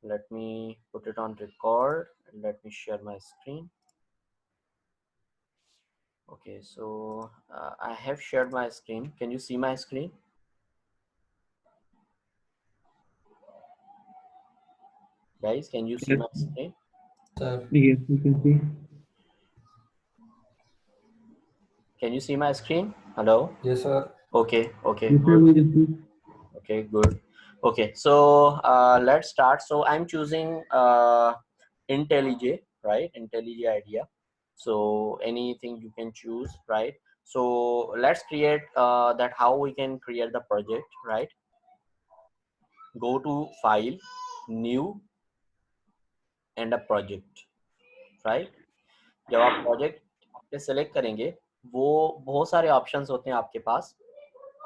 Let me put it on record and let me share my screen. Okay, so I have shared my screen. Can you see my screen? Guys, can you see Yes, my screen? Sir. yes, you can see. Can you see my screen? Hello? Yes, sir. Okay, Yes, sir, good. we can see. Okay, good. Okay, so let's start. So I'm choosing IntelliJ, right? IntelliJ IDEA. So anything you can choose, right? So let's create that how we can create the project, right? Go to file, new and a project, right? जब आप project पे select करेंगे वो बहुत सारे options होते हैं आपके पास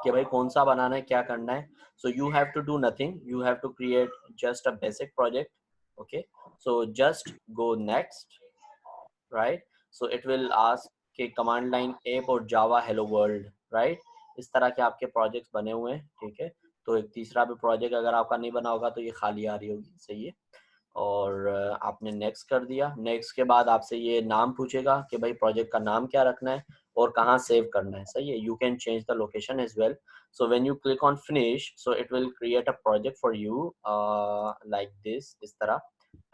कि भाई कौन सा बनाना है, क्या करना है. So you have to do nothing, you have to create just a basic project. Okay, so just go next, right? So it will ask कि कमांड लाइन ऐप और जावा हेलो वर्ल्ड, राइट? इस तरह के आपके प्रोजेक्ट्स बने हुए हैं, ठीक है. तो एक तीसरा भी प्रोजेक्ट अगर आपका नहीं बना होगा तो ये खाली आ रही होगी, सही है. और आपने नेक्स्ट कर दिया. नेक्स्ट के बाद आपसे ये नाम पूछेगा कि भाई प्रोजेक्ट का नाम क्या रखना है और कहाँ सेव करना है, सही है. You can change the location as well. So when you click on finish, so it will create a project for you like this, इस तरह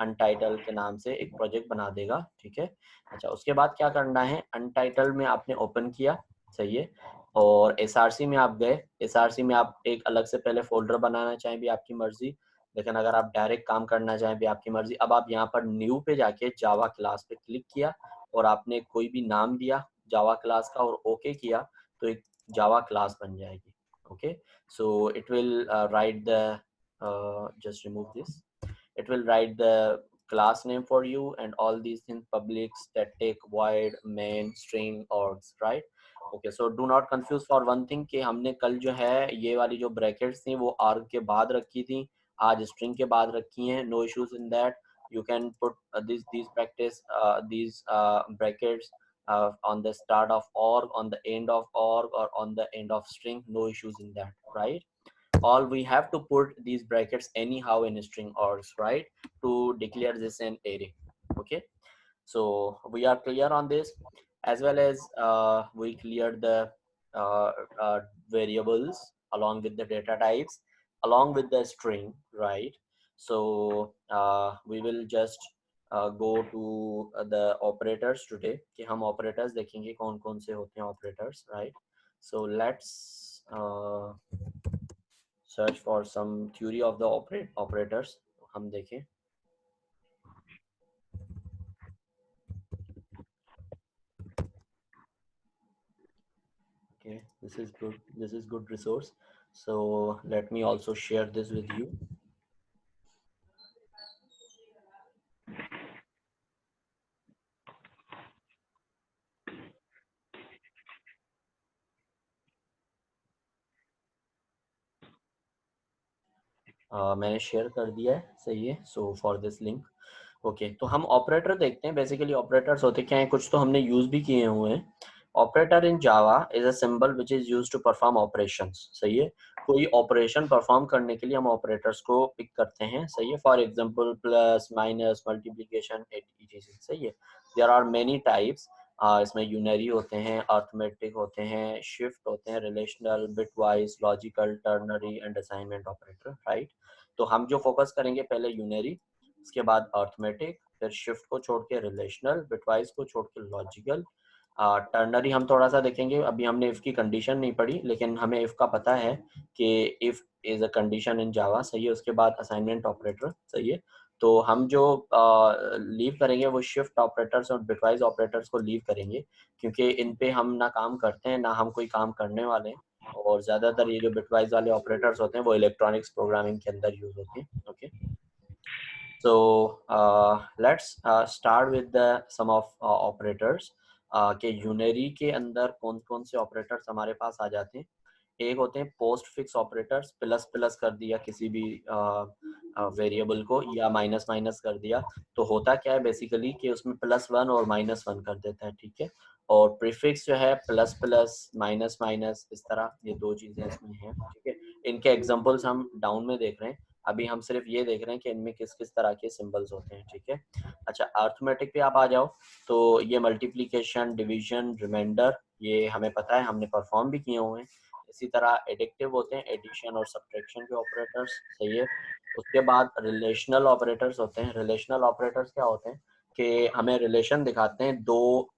अनटाइटल के नाम से एक प्रोजेक्ट बना देगा, ठीक है. अच्छा, उसके बाद क्या करना है, अनटाइटल में आपने ओपन किया, सही है. और एसआरसी में आप गए. एसआरसी में आप एक अलग से पहले फोल्डर बनाना चाहें भी आपकी मर्जी, लेकिन अगर आप डायरेक्ट काम करना चाहें भी आपकी मर्जी. अब आप यहाँ पर न्यू पे जाके जावा क्लास पे क्लिक किया और आपने कोई भी नाम दिया जावा क्लास का और ओके किया तो एक जावा क्लास बन जाएगी. Okay, so it will write the, just remove this. It will write the class name for you and all these things: public, static, void, main, string, args, right? Okay, so do not confuse for one thing कि हमने कल जो है ये वाली जो brackets थी वो arg के बाद रखी थी, आज string के बाद रखी हैं. No issues in that. You can put these practice these brackets on the start of org, on the end of org, or on the end of string. No issues in that, right? All we have to put these brackets anyhow in string args, right, to declare this an array. Okay, so we are clear on this, as well as we cleared the uh, variables along with the data types along with the string, right? So we will just go to the operators today कि हम operators देखेंगे कौन कौन से होते हैं operators, right? So let's search for some theory of the operators. हम देखें. Okay, this is good, this is good resource. So let me also share this with you. मैंने शेयर कर दिया है, सही है. So for this link, okay, तो हम ऑपरेटर देखते हैं. बेसिकली ऑपरेटर्स होते क्या हैं, कुछ तो हमने यूज भी किए हुए हैं. Operator in Java is a symbol which is used to perform operations, सही है. कोई ऑपरेशन परफॉर्म करने के लिए हम ऑपरेटर्स को पिक करते हैं, सही है. For example plus, minus, multiplication, etc, सही है. There are many types. इसमें यूनरी होते हैं, अर्थमेटिक होते हैं, शिफ्ट होते हैं, relational, bitwise, logical, ternary and assignment operator, right. तो हम जो फोकस करेंगे पहले यूनरी, उसके बाद अर्थमेटिक, फिर शिफ्ट को छोड़ के रिलेशनल, बिटवाइज को छोड़ के लॉजिकल, टर्नरी हम थोड़ा सा देखेंगे. अभी हमने इफ की कंडीशन नहीं पढ़ी, लेकिन हमें इफ का पता है कि if is a condition in Java, सही है. उसके बाद असाइनमेंट ऑपरेटर, सही है. तो हम जो लीव करेंगे वो शिफ्ट ऑपरेटर्स और बिटवाइज ऑपरेटर्स को लीव करेंगे, क्योंकि इन पे हम ना काम करते हैं ना हम कोई काम करने वाले हैं. और ज़्यादातर ये जो बिटवाइज वाले ऑपरेटर्स होते हैं वो इलेक्ट्रॉनिक्स प्रोग्रामिंग के अंदर यूज होते हैं. Okay, so let's start with the sum of operators. के यूनरी के अंदर कौन कौन से ऑपरेटर्स हमारे पास आ जाते हैं. एक होते हैं post fix operators, plus plus कर दिया किसी भी वेरिएबल को या माइनस माइनस कर दिया, तो होता क्या है बेसिकली कि उसमें +1 और -1 कर देता है, ठीक है. और प्रीफिक्स जो है प्लस प्लस, माइनस माइनस, इस तरह ये दो चीजें इसमें हैं, ठीक है. इनके एग्जांपल्स हम डाउन में देख रहे हैं. अभी हम सिर्फ ये देख रहे हैं कि इनमें किस किस तरह के सिंबल्स होते हैं, ठीक है। अच्छा, अर्थमेटिक पे आप आ जाओ, तो ये मल्टीप्लिकेशन, डिवीजन, रिमाइंडर, ये हमें पता है, हमने परफॉर्म भी किए हुए हैं। इसी तरह एडिक्टिव होते हैं, एडिशन और सब्ट्रैक्शन के ऑपरेटर्स, सही है। उसके बाद रिलेशनल ऑपरेटर्स होते हैं। रिलेशनल ऑपरेटर्स क्या होते हैं कि हमें रिलेशन दिखाते हैं दो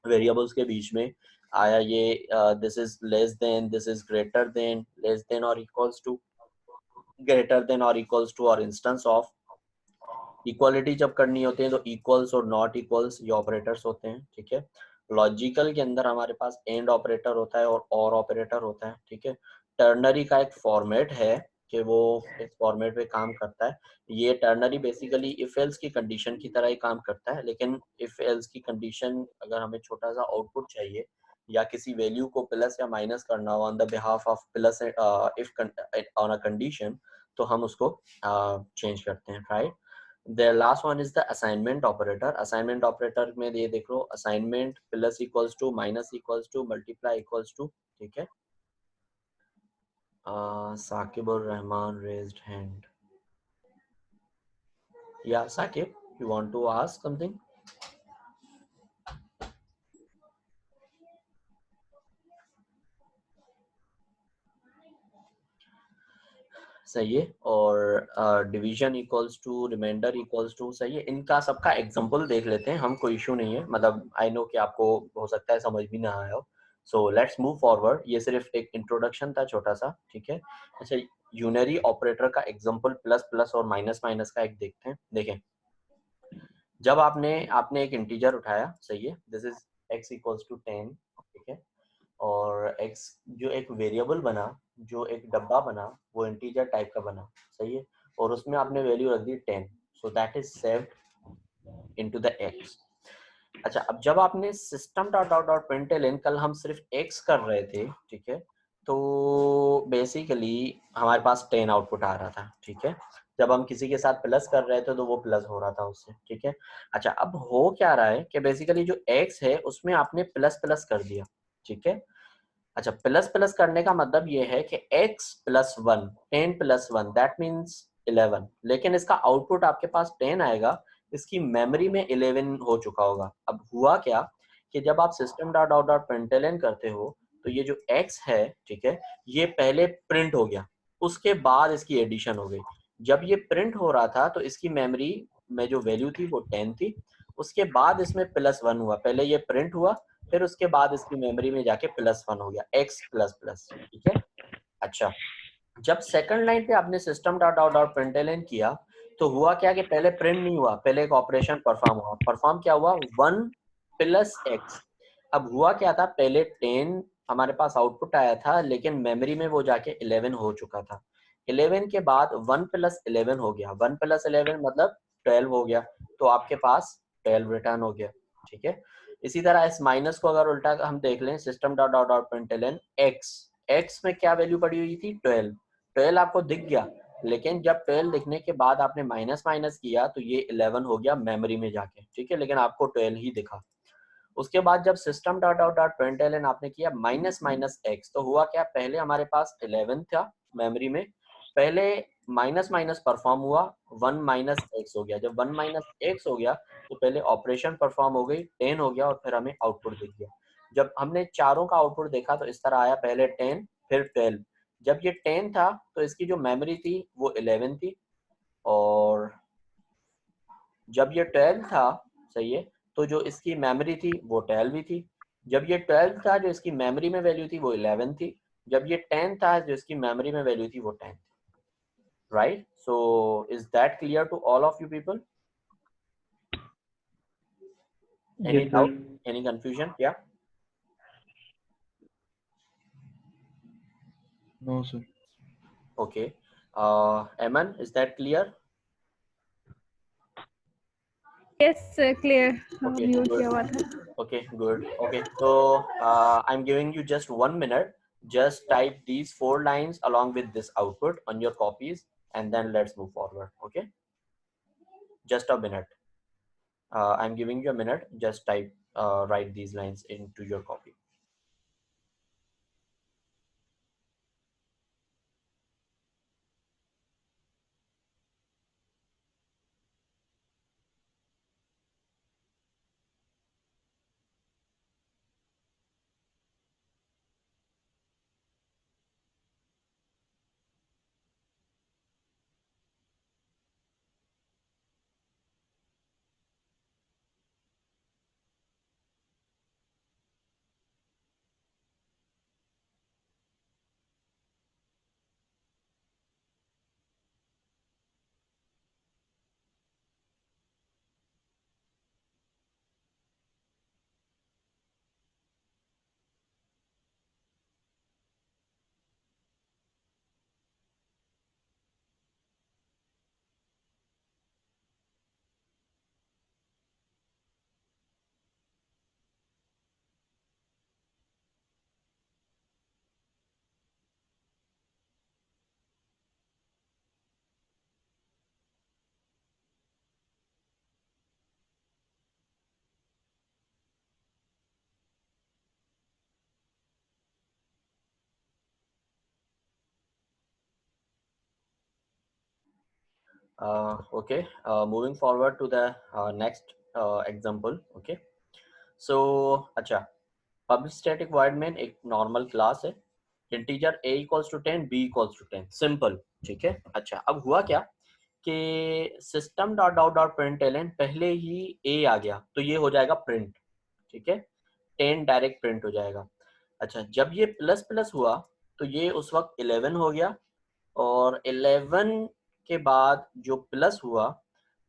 वेरिएबल्स के बीच में, आया ये this is less than, this is greater than, less than और इक्वल्स टू, ग्रेटर देन और इक्वल्स टू, और इंस्टेंस ऑफ। इक्वालिटी जब करनी होती है तो इक्वल्स और नॉट इक्वल्स ये ऑपरेटर्स होते हैं, ठीक है। लॉजिकल के अंदर हमारे पास एंड ऑपरेटर होता है और ऑपरेटर होता है, ठीक है। टर्नरी का एक फॉर्मेट है कि वो इस फॉर्मेट पे काम करता है। ये टर्नरी बेसिकली इफ एल्स की कंडीशन की तरह ही काम करता है, लेकिन इफ एल्स की कंडीशन अगर हमें छोटा सा आउटपुट चाहिए या किसी वैल्यू को प्लस या माइनस करना हो on the behalf of plus if on a condition, तो हम उसको चेंज करते हैं, right. The last one is the assignment operator. Assignment operator में ये देख लो, assignment plus equals to, minus equals to, multiply equals to, ठीक है। Saqib or Rahman raised hand. Yeah, Saqib, you want to ask something? सही है। और division equals to, reminder equals to, सही है। इनका सबका एग्जांपल देख लेते हैं हम, कोई इशू नहीं है। मतलब आई नो कि आपको हो सकता है समझ भी ना आया हो, सो लेट्स मूव फॉरवर्ड। ये सिर्फ एक इंट्रोडक्शन था छोटा सा, ठीक है। अच्छा, यूनरी ऑपरेटर का एग्जांपल प्लस प्लस और माइनस माइनस का एक देखते हैं। देखें, जब आपने आपने एक इंटीजर उठाया, सही है, this is x equals to 10, ठीक है। और x जो एक वेरिएबल बना, जो एक डब्बा बना, वो इंटीजर टाइप का बना, सही है। और उसमें आपने वैल्यू रख दी 10, so that is saved into the x। अच्छा, अब जब आपने system dot dot dot println, कल हम सिर्फ x कर रहे थे, ठीक है, तो बेसिकली हमारे पास 10 आउटपुट आ रहा था, ठीक है। जब हम किसी के साथ प्लस कर रहे थे तो वो प्लस हो रहा था उससे, ठीक है। अच्छा, अब हो क्या रहा है कि बेसिकली जो x है उसमें आपने प्लस प्लस कर दिया, ठीक है। अच्छा, प्लस प्लस करने का मतलब ये है कि x plus one, 10 plus one, that means 11, लेकिन इसका आउटपुट आपके पास 10 आएगा, इसकी मेमोरी में 11 हो चुका होगा। अब हुआ क्या कि जब आप system dot out dot println करते हो, तो ये जो x है, ठीक है, ये पहले प्रिंट हो गया, उसके बाद इसकी एडिशन हो गई। जब ये प्रिंट हो रहा था तो इसकी मेमोरी में जो वैल्यू थी वो 10 थी, उसके बाद इसमें प्लस वन हुआ, पहले ये प्रिंट हुआ, फिर उसके बाद इसकी मेमोरी में जाके प्लस वन हो गया, x प्लस प्लस, ठीक है। अच्छा, जब सेकंड लाइन पे आपने system dot out dot println किया, तो हुआ क्या कि पहले प्रिंट नहीं हुआ, पहले एक ऑपरेशन परफॉर्म हुआ। परफॉर्म क्या हुआ? 1 प्लस x। अब हुआ क्या था, पहले 10 हमारे पास आउटपुट आया था, लेकिन मेमोरी में वो जाके 11 हो चुका था। 11 के बाद 1 प्लस 11 हो गया, 1 प्लस 11 मतलब 12 हो गया, तो आपके पास 12 रिटर्न हो गया, ठीक है। इसी तरह इस माइनस को अगर उल्टा हम देख लें, system dot dot dot println x में क्या वैल्यू पड़ी हुई थी? 12। 12 आपको दिख गया, लेकिन जब 12 दिखने के बाद आपने माइनस माइनस किया तो ये 11 हो गया मेमोरी में जाके, ठीक है, लेकिन आपको 12 ही दिखा। उसके बाद जब system dot dot dot println आपने किया माइनस माइनस एक्स, तो हुआ क्या, पहले हमारे पास 11 था मेमोरी में, पहले माइनस माइनस परफॉर्म हुआ, 1 माइनस एक्स हो गया। जब 1 माइनस एक्स हो गया तो पहले ऑपरेशन परफॉर्म हो गई, 10 हो गया, और फिर हमें आउटपुट दिख गया। जब हमने चारों का आउटपुट देखा तो इस तरह आया, पहले 10 फिर 12। जब ये 10 था तो इसकी जो मेमोरी थी वो 11 थी, और जब ये 12 था, सही है, तो जो इसकी मेमोरी थी वो 12 भी थी। जब ये 12 था, जो इसकी मेमोरी में वैल्यू थी वो 11 थी। जब ये 10 था, जो इसकी मेमोरी में वैल्यू थी वो 10 थी, right. So is that clear to all of you people? Any Yes, sir. Doubt, any confusion? या No, sir. Okay, Aman, is that clear? Yes, clear. Okay, mute good. किया हुआ था. Okay, good. Okay, so I'm giving you just 1 minute. Just type these 4 lines along with this output on your copies, and then let's move forward. Okay, just a minute. I'm giving you a minute. Just type, write these lines into your copy. Okay, moving forward to the next example. Okay, so अच्छा, public static void main एक normal class है, integer a equals to 10, b equals to 10, simple. ठीक है, अच्छा अब हुआ क्या कि system dot dot dot print Elon पहले ही a आ गया तो ये हो जाएगा प्रिंट। ठीक है, 10 डायरेक्ट प्रिंट हो जाएगा। अच्छा, जब ये प्लस प्लस हुआ तो ये उस वक्त 11 हो गया, और 11 के बाद जो प्लस हुआ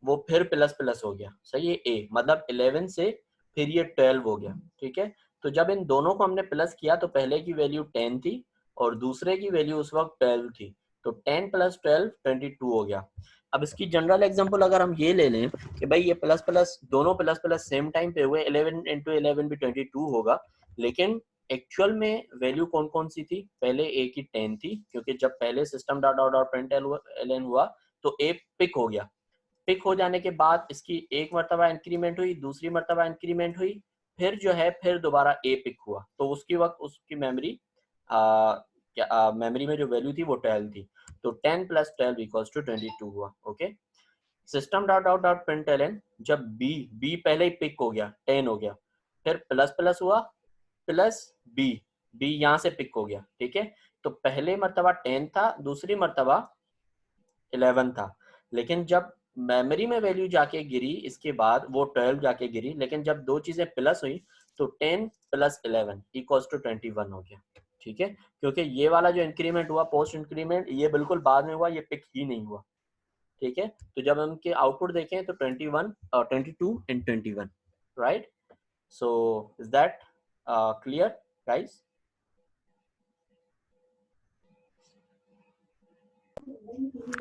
वो फिर प्लस प्लस हो गया। सही है, ए मतलब 11 से फिर ये 12 हो गया। ठीक है, तो जब इन दोनों को हमने प्लस किया तो पहले की वैल्यू 10 थी और दूसरे की वैल्यू उस वक्त 12 थी, तो 10 प्लस 12 22 हो गया। अब इसकी जनरल एग्जांपल अगर हम ये ले लें कि भाई ये प्लस प्लस दोनों प्लस प्लस सेम टाइम पे हुए, 11 इंटू 11 भी 22 होगा, लेकिन एक्चुअल में वैल्यू कौन कौन सी थी? पहले ए की 10 थी, क्योंकि जब पहले system dot dot dot print L N हुआ तो ए पिक हो गया। पिक हो जाने के बाद इसकी एक मरतबा इंक्रीमेंट हुई, दूसरी मरतबा इंक्रीमेंट हुई, फिर जो है फिर दोबारा ए पिक हुआ, तो उसकी वक्त उसकी मेमोरी मेमोरी में जो वैल्यू थी वो 12 थी, तो 10 प्लस 12 इक्वल्स टू 22 हुआ। Okay, system dot dot dot print L N जब बी पहले ही पिक हो गया, 10 हो गया, फिर प्लस प्लस हुआ प्लस बी, बी यहाँ से पिक हो गया। ठीक है, तो पहले मर्तबा 10 था, दूसरी मर्तबा 11 था, लेकिन जब मेमोरी में वैल्यू जाके गिरी इसके बाद वो 12 जाके गिरी, लेकिन जब दो चीजें प्लस हुई तो 10 प्लस 11 इक्वल्स टू 21 हो गया। ठीक है, क्योंकि ये वाला जो इंक्रीमेंट हुआ पोस्ट इंक्रीमेंट ये बिल्कुल बाद में हुआ, ये पिक ही नहीं हुआ। ठीक है, तो जब हम के आउटपुट देखें तो 21 22 and 21, right? So is that clear guys?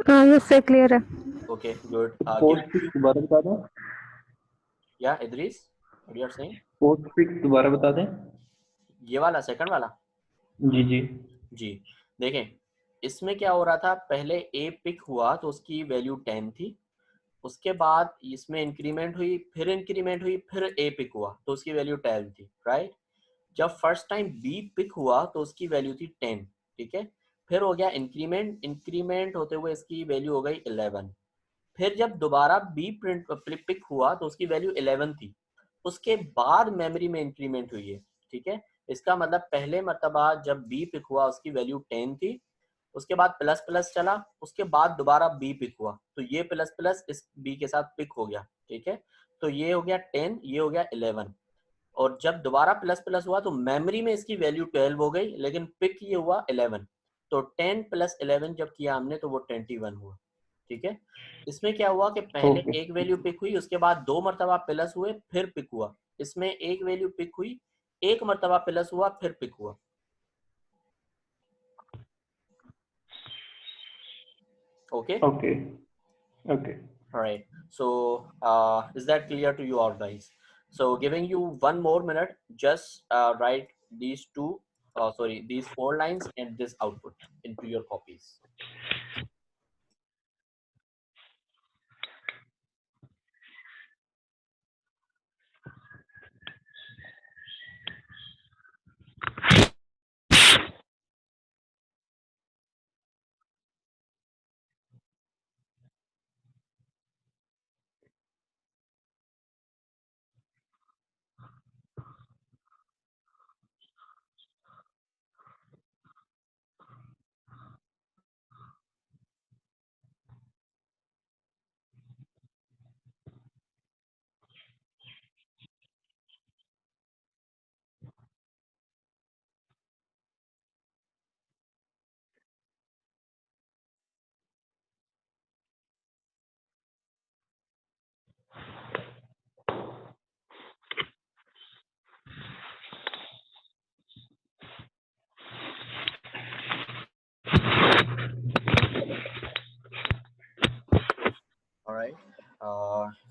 yes sir, clear है। Okay, good. पोस्ट फिक्स दोबारा बता दें। Yeah, Idris, what you are saying? Post fix दोबारा बता दें। ये वाला सेकंड वाला? जी जी जी, देखें इसमें क्या हो रहा था, पहले ए पिक हुआ तो उसकी वैल्यू 10 थी, उसके बाद इसमें इंक्रीमेंट हुई, फिर इंक्रीमेंट हुई, फिर ए पिक हुआ तो उसकी वैल्यू 12 थी, राइट? जब फर्स्ट टाइम बी पिक हुआ तो उसकी वैल्यू थी 10। ठीक है, फिर हो गया इंक्रीमेंट, इंक्रीमेंट होते हुए इसकी वैल्यू हो गई 11। फिर जब दोबारा बी प्रिंट पिक हुआ तो उसकी वैल्यू 11 थी, उसके बाद मेमोरी में इंक्रीमेंट हुई है। ठीक है, इसका मतलब पहले मर्तबा जब बी पिक हुआ उसकी वैल्यू 10 थी, उसके बाद प्लस प्लस चला, उसके बाद दोबारा बी पिक हुआ तो ये प्लस प्लस इस बी के साथ पिक हो गया। ठीक है, तो ये हो गया 10, ये हो गया 11, और जब दोबारा प्लस प्लस हुआ तो मेमोरी में इसकी वैल्यू 12 हो गई, लेकिन पिक ये हुआ 11, तो 10 प्लस 11 जब किया हमने तो वो 21 हुआ। ठीक है, इसमें क्या हुआ कि पहले ओके एक वैल्यू पिक हुई, उसके बाद दो मरतबा प्लस हुए, फिर पिक हुआ। इसमें एक वैल्यू पिक हुई, एक मरतबा प्लस हुआ, फिर पिक हुआ। Okay okay okay right, so is that clear to you all guys? So giving you one more minute, just write these two sorry, these 4 lines and this output into your copies. All right,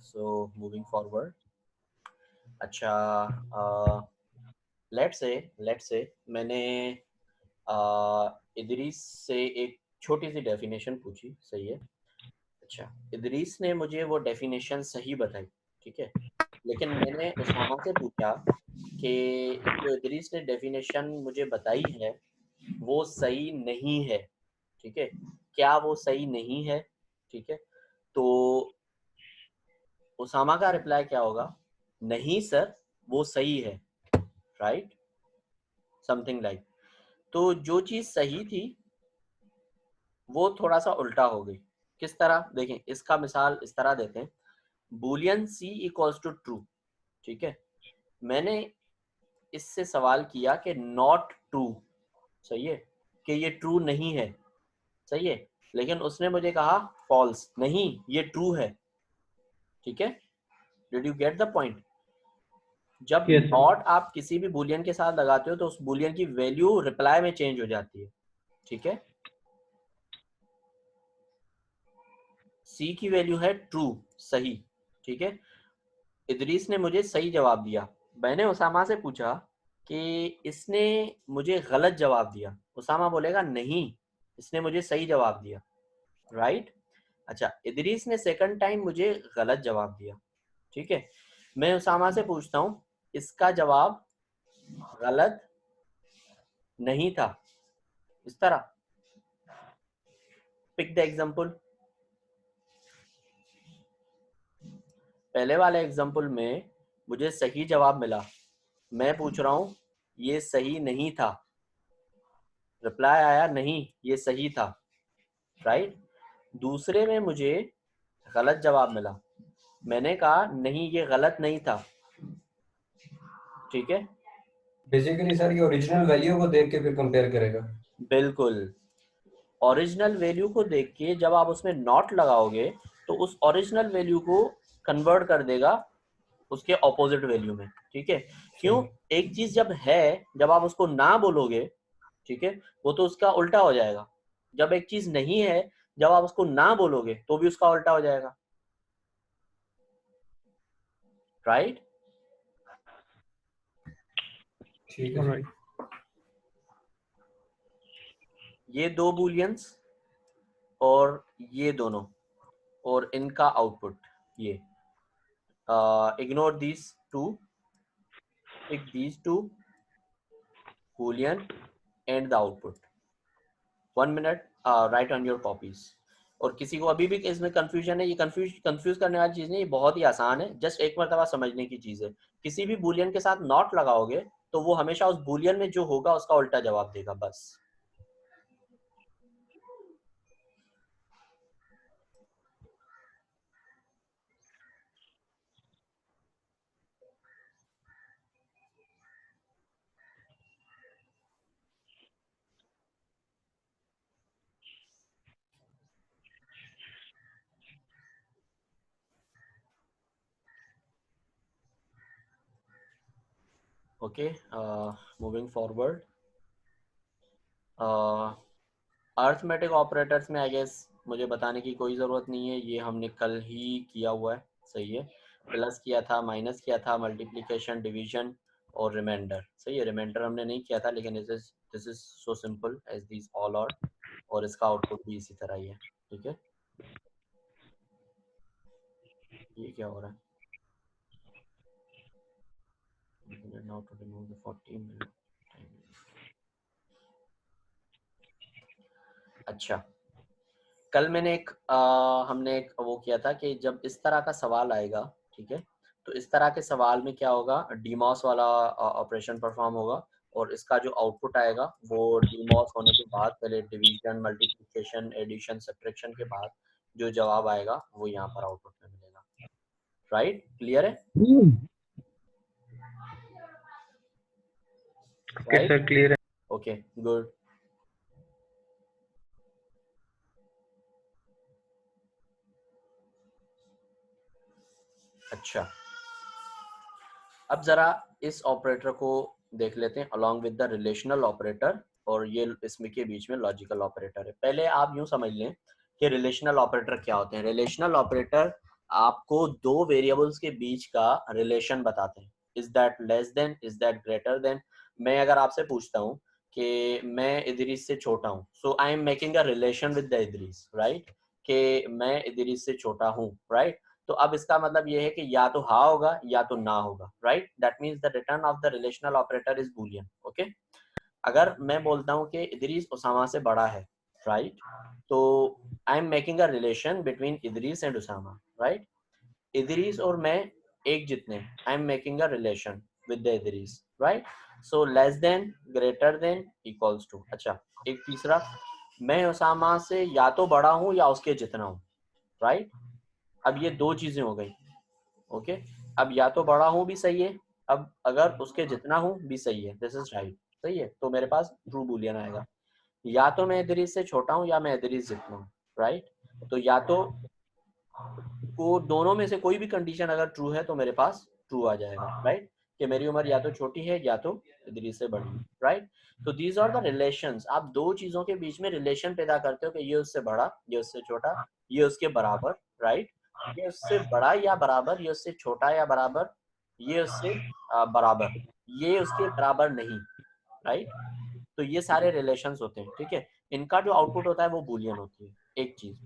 so moving forward, अच्छा, let's say मैंने इदरीस से एक छोटी सी definition पूछी, सही है? अच्छा, इदरीस ने मुझे वो डेफिनेशन सही बताई, ठीक है, लेकिन मैंने उसामा से पूछा कि जो इदरीस ने डेफिनेशन मुझे बताई है वो सही नहीं है। ठीक है, क्या वो सही नहीं है? ठीक है, तो उसामा का रिप्लाई क्या होगा? नहीं सर, वो सही है, राइट, समथिंग लाइक। तो जो चीज सही थी वो थोड़ा सा उल्टा हो गई। किस तरह? देखें, इसका मिसाल इस तरह देते हैं, boolean c equals to true, ठीक है। मैंने इससे सवाल किया कि नॉट ट्रू, सही है, कि ये ट्रू नहीं है, सही है, लेकिन उसने मुझे कहा फॉल्स, नहीं ये ट्रू है, ठीक है। Did you get the point? जब यस सर। नॉट आप किसी भी बूलियन के साथ लगाते हो तो उस बूलियन की वैल्यू रिप्लाई में चेंज हो जाती है, ठीक है। सी की वैल्यू है ट्रू, सही, ठीक है। इदरीस ने मुझे सही जवाब दिया। मैंने उसामा से पूछा कि इसने मुझे गलत जवाब दिया। उसामा बोलेगा नहीं, इसने मुझे सही जवाब दिया, राइट। अच्छा, इदरीस ने सेकंड टाइम मुझे गलत जवाब दिया, ठीक है। मैं उसामा से पूछता हूँ, इसका जवाब गलत नहीं था, इस तरह। Pick the example. पहले वाले एग्जाम्पल में मुझे सही जवाब मिला, मैं पूछ रहा हूँ ये सही नहीं था, रिप्लाई आया नहीं ये सही था, राइट। दूसरे में मुझे गलत जवाब मिला, मैंने कहा नहीं ये गलत नहीं था, ठीक है। बेसिकली सर ये ओरिजिनल वैल्यू को देख के फिर कंपेयर करेगा। बिल्कुल, ओरिजिनल वैल्यू को देख के जब आप उसमें नॉट लगाओगे तो उस ओरिजिनल वैल्यू को कन्वर्ट कर देगा उसके ऑपोजिट वैल्यू में, ठीक है। क्यों? एक चीज जब है, जब आप उसको ना बोलोगे, ठीक है, वो तो उसका उल्टा हो जाएगा। जब एक चीज नहीं है, जब आप उसको ना बोलोगे तो भी उसका उल्टा हो जाएगा, राइट। ठीक है सर। ऑलराइट। ये दो बूलियंस और ये दोनों और इनका आउटपुट, ये ignore these two, pick these two boolean and the output. 1 minute, write on your copies. और किसी को अभी भी इसमें कंफ्यूजन है, ये कंफ्यूज करने वाली चीज नहीं, ये बहुत ही आसान है, जस्ट एक मरतबा समझने की चीज है। किसी भी बूलियन के साथ नॉट लगाओगे तो वो हमेशा उस बूलियन में जो होगा उसका उल्टा जवाब देगा, बस। Okay, moving forward. Arithmetic operators में आई गेस मुझे बताने की कोई ज़रूरत नहीं है, ये हमने कल ही किया हुआ है, सही है। प्लस किया था, माइनस किया था, मल्टीप्लिकेशन, डिवीजन और रिमाइंडर, सही है। रिमाइंडर हमने नहीं किया था, लेकिन this is so simple as this all are, और इसका आउटपुट भी इसी तरह ही है, ठीक है। ये क्या हो रहा है? Now to remove the 40 minute time. अच्छा, कल मैंने हमने एक वो किया था कि जब इस तरह का सवाल आएगा, ठीक है, तो इस तरह के सवाल में क्या होगा, डीमॉस वाला ऑपरेशन परफॉर्म होगा, और इसका जो आउटपुट आएगा वो डीमॉस होने के बाद, पहले डिवीजन, मल्टीप्लिकेशन, एडिशन, सब्ट्रैक्शन के बाद जो जवाब आएगा वो यहाँ पर आउटपुट में मिलेगा, राइट। क्लियर है? ओके सर, क्लियर है। Okay, good. अच्छा, अब जरा इस ऑपरेटर को देख लेते हैं along with the relational operator, और ये इसमें के बीच में लॉजिकल ऑपरेटर है। पहले आप यूं समझ लें कि रिलेशनल ऑपरेटर क्या होते हैं। रिलेशनल ऑपरेटर आपको दो वेरिएबल्स के बीच का रिलेशन बताते हैं। Is that less than, is that greater than. मैं अगर आपसे पूछता हूँ कि मैं इदरीस से छोटा हूँ, so I am making a relation with the Idris, right, कि मैं इदरीस से छोटा हूँ, राइट। तो अब इसका मतलब ये है कि या तो हाँ होगा या तो ना होगा, right. That means the return of the relational operator is Boolean, okay. अगर मैं बोलता हूँ कि इदरीस उसामा से बड़ा है, right? तो I am making a relation between Idris and Usama, right? Idris और मैं एक जितने, I am making a relation with the Idris, right? So less than, greater than, equals to. अच्छा, एक तीसरा, मैं उसामा से या तो बड़ा हूं या उसके जितना हूं, राइट? अब ये दो चीजें हो गई, ओके? अब या तो बड़ा हूं भी सही है, अब अगर उसके जितना हूं भी सही है, दिस इज राइट, सही है, तो मेरे पास ट्रू बूलियन आएगा। या तो मैं इदरीस से छोटा हूं या मैं इदरीस जितना हूं, राइट? तो या तो को दोनों में से कोई भी कंडीशन अगर ट्रू है तो मेरे पास ट्रू आ जाएगा, राइट? कि मेरी उम्र या तो छोटी है या तो इदरीस से बड़ी है, राइट? तो दीज आर द रिलेशंस। आप दो चीजों के बीच में रिलेशन पैदा करते हो कि ये उससे बड़ा, ये उससे छोटा, ये उसके बराबर, राइट? ये उससे बड़ा या बराबर, ये उससे छोटा या बराबर, ये उससे बराबर, ये उसके बराबर नहीं, राइट? तो ये सारे रिलेशंस होते हैं, ठीक है? इनका जो आउटपुट होता है वो बूलियन होती है, एक चीज।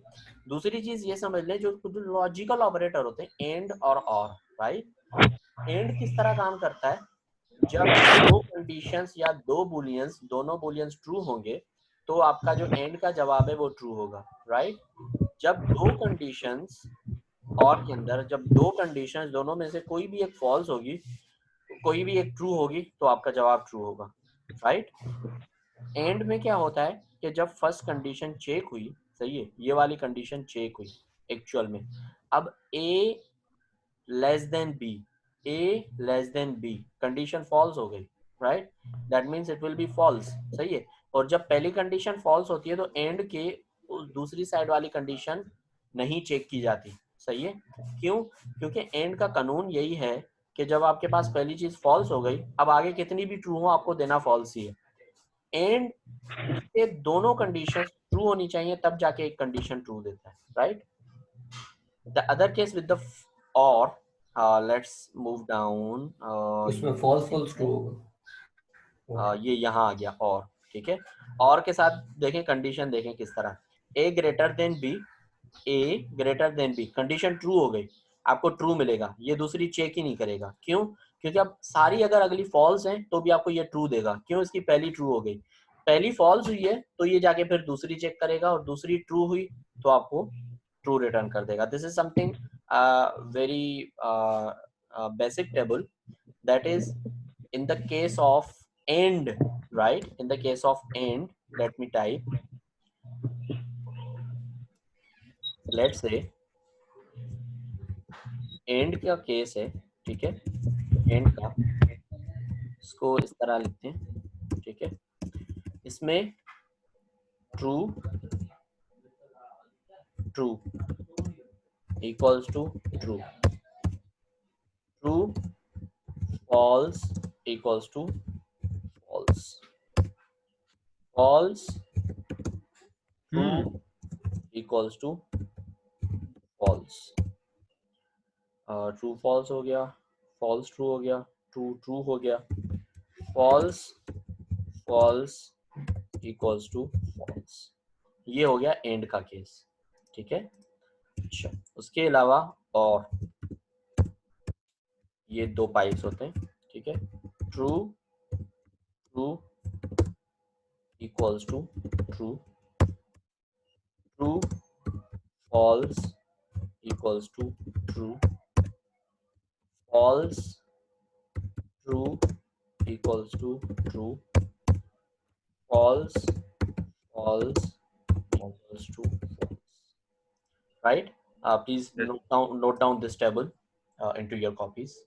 दूसरी चीज ये समझ लें, जो लॉजिकल ऑपरेटर होते हैं, एंड और, राइट? एंड किस तरह काम करता है? जब दो कंडीशंस या दो बूलियंस, दोनों बूलियंस ट्रू होंगे तो आपका जो एंड का जवाब है वो ट्रू होगा, राइट? जब दो कंडीशंस और के अंदर, जब दो कंडीशंस दोनों में से कोई भी एक फॉल्स होगी, कोई भी एक ट्रू होगी, तो आपका जवाब ट्रू होगा, राइट? एंड में क्या होता है कि जब फर्स्ट कंडीशन चेक हुई, सही है, ये वाली कंडीशन चेक हुई एक्चुअल में, अब a less than b, a less than b, condition false हो गई, right? That means it will be false, सही है। और जब पहली कंडीशन फॉल्स होती है तो एंड के उस दूसरी साइड वाली कंडीशन नहीं चेक की जाती, सही है। क्यों? क्योंकि एंड का कानून यही है कि जब आपके पास पहली चीज फॉल्स हो गई, अब आगे कितनी भी ट्रू हो आपको देना फॉल्स ही है। एंड के दोनों कंडीशन ट्रू होनी चाहिए, तब जाके एक कंडीशन ट्रू देता है, right? The other case with the और, लेट्स मूव डाउन, उसमें फॉल्स फॉल्स ट्रू होगा। ये यहाँ आ गया और, ठीक है? और के साथ देखें, कंडीशन देखें किस तरह, a greater than b, a greater than b, condition true हो गई, आपको ट्रू मिलेगा, ये दूसरी चेक ही नहीं करेगा। क्यों? क्योंकि अब सारी अगर अगली फॉल्स हैं तो भी आपको ये ट्रू देगा। क्यों? इसकी पहली ट्रू हो गई, पहली फॉल्स हुई है तो ये जाके फिर दूसरी चेक करेगा, और दूसरी ट्रू हुई तो आपको ट्रू रिटर्न कर देगा। This is something very basic table, that is in the case of end, right? In the case of end, let me type, let's say end का केस है, ठीक है? end का, इसको इस तरह लिखते हैं, ठीक है? इसमें true true equals to true, true false equals to false, false true equals to false, true false हो गया, फॉल्स ट्रू हो गया, ट्रू ट्रू हो गया, false false equals to false. ये हो गया एंड का केस, ठीक है? अच्छा, उसके अलावा और ये दो पाइप्स होते हैं, ठीक है? True true equals to true, true false equals to true, false true equals to true, false false equals to false, right? Please note down this table into your copies.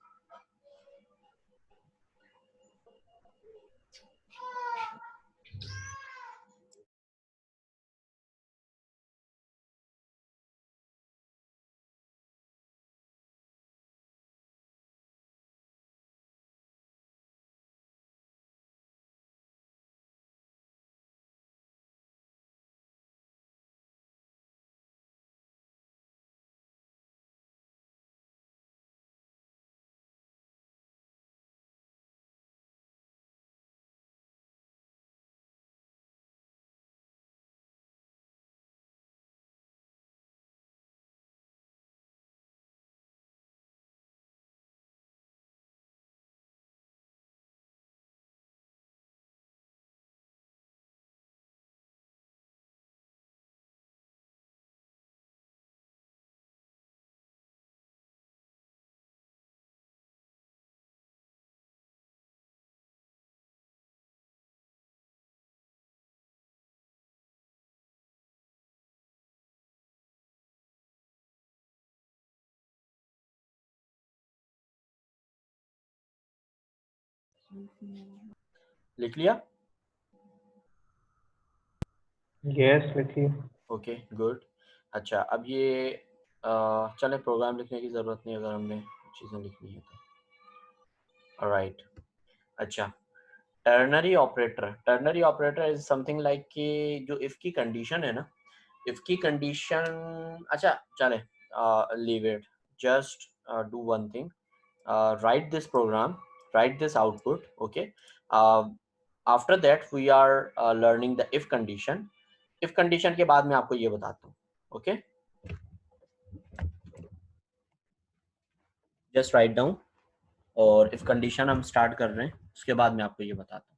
लिख लिया? यस लिखिए। Okay good. अच्छा अब ये चले programme लिखने की ज़रूरत नहीं अगर हमने चीज़ें लिखनी है तो। ऑलराइट। अच्छा ternary operator is something like कि जो इफ की कंडीशन है ना, इफ की कंडीशन, अच्छा चले leave it, just do one thing, write this program, write this output, okay. After that we are learning the if condition. if condition के बाद मैं आपको ये बताता हूँ, okay. just write down, और if condition हम start कर रहे हैं उसके बाद मैं आपको ये बताता हूँ,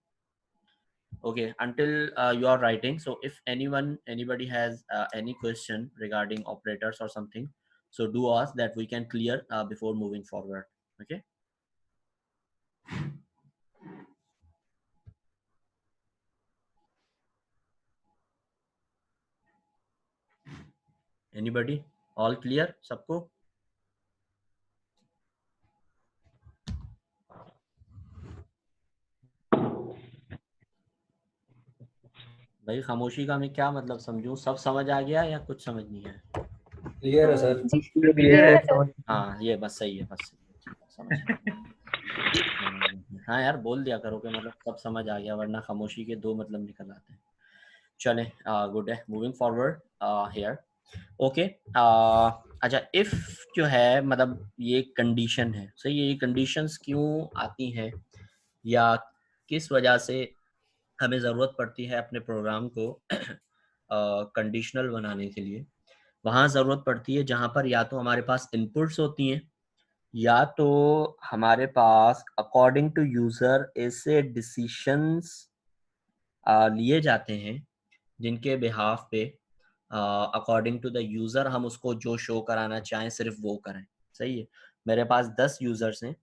okay. Until you are writing, so if anybody has any question regarding operators or something, so do ask that we can clear before moving forward, okay. Anybody? All clear सबको? भाई खामोशी का मैं क्या मतलब समझूं? सब समझ आ गया या कुछ समझ नहीं है? क्लियर है सर। जी क्लियर है। हाँ ये बस सही है, बस सही है, समझ हाँ यार बोल दिया करो कि मतलब सब समझ आ गया, वरना खामोशी के दो मतलब निकल आते हैं। चले गुड है, मूविंग फॉरवर्ड हियर, ओके। अच्छा इफ जो है मतलब ये कंडीशन है, सही है। ये कंडीशंस क्यों आती हैं या किस वजह से हमें ज़रूरत पड़ती है अपने प्रोग्राम को कंडीशनल बनाने के लिए? वहाँ ज़रूरत पड़ती है जहाँ पर या तो हमारे पास इनपुट्स होती हैं या तो हमारे पास अकॉर्डिंग टू यूज़र ऐसे डिसीशंस लिए जाते हैं जिनके बिहाफ पे अकॉर्डिंग टू द यूज़र हम उसको जो शो कराना चाहें सिर्फ वो करें, सही है। मेरे पास 10 यूज़र्स हैं,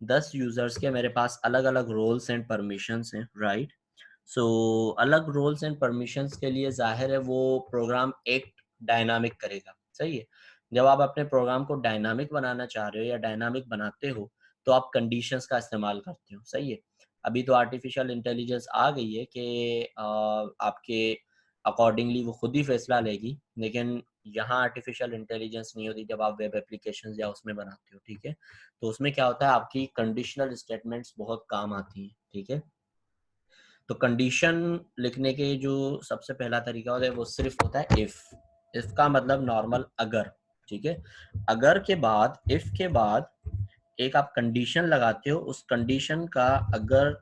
10 यूज़र्स के मेरे पास अलग अलग रोल्स एंड परमिशंस हैं, राइट। सो अलग रोल्स एंड परमिशंस के लिए जाहिर है वो प्रोग्राम एक डायनामिक करेगा, सही है। जब आप अपने प्रोग्राम को डायनामिक बनाना चाह रहे हो या डायनामिक बनाते हो तो आप कंडीशंस का इस्तेमाल करते हो, सही है। अभी तो आर्टिफिशियल इंटेलिजेंस आ गई है कि आपके अकॉर्डिंगली वो खुद ही फैसला लेगी, लेकिन यहाँ आर्टिफिशियल इंटेलिजेंस नहीं होती जब आप वेब एप्लीकेशंस या उसमें बनाते हो, ठीक है। तो उसमें क्या होता है, आपकी कंडीशनल स्टेटमेंट्स बहुत काम आती हैं, ठीक है। तो कंडीशन लिखने के जो सबसे पहला तरीका होता है वो सिर्फ होता है इफ का मतलब नॉर्मल अगर, ठीक है। अगर के बाद, इफ के बाद एक आप कंडीशन लगाते हो, उस कंडीशन का अगर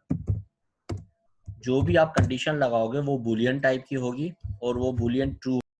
जो भी आप कंडीशन लगाओगे वो बूलियन टाइप की होगी और वो बूलियन ट्रू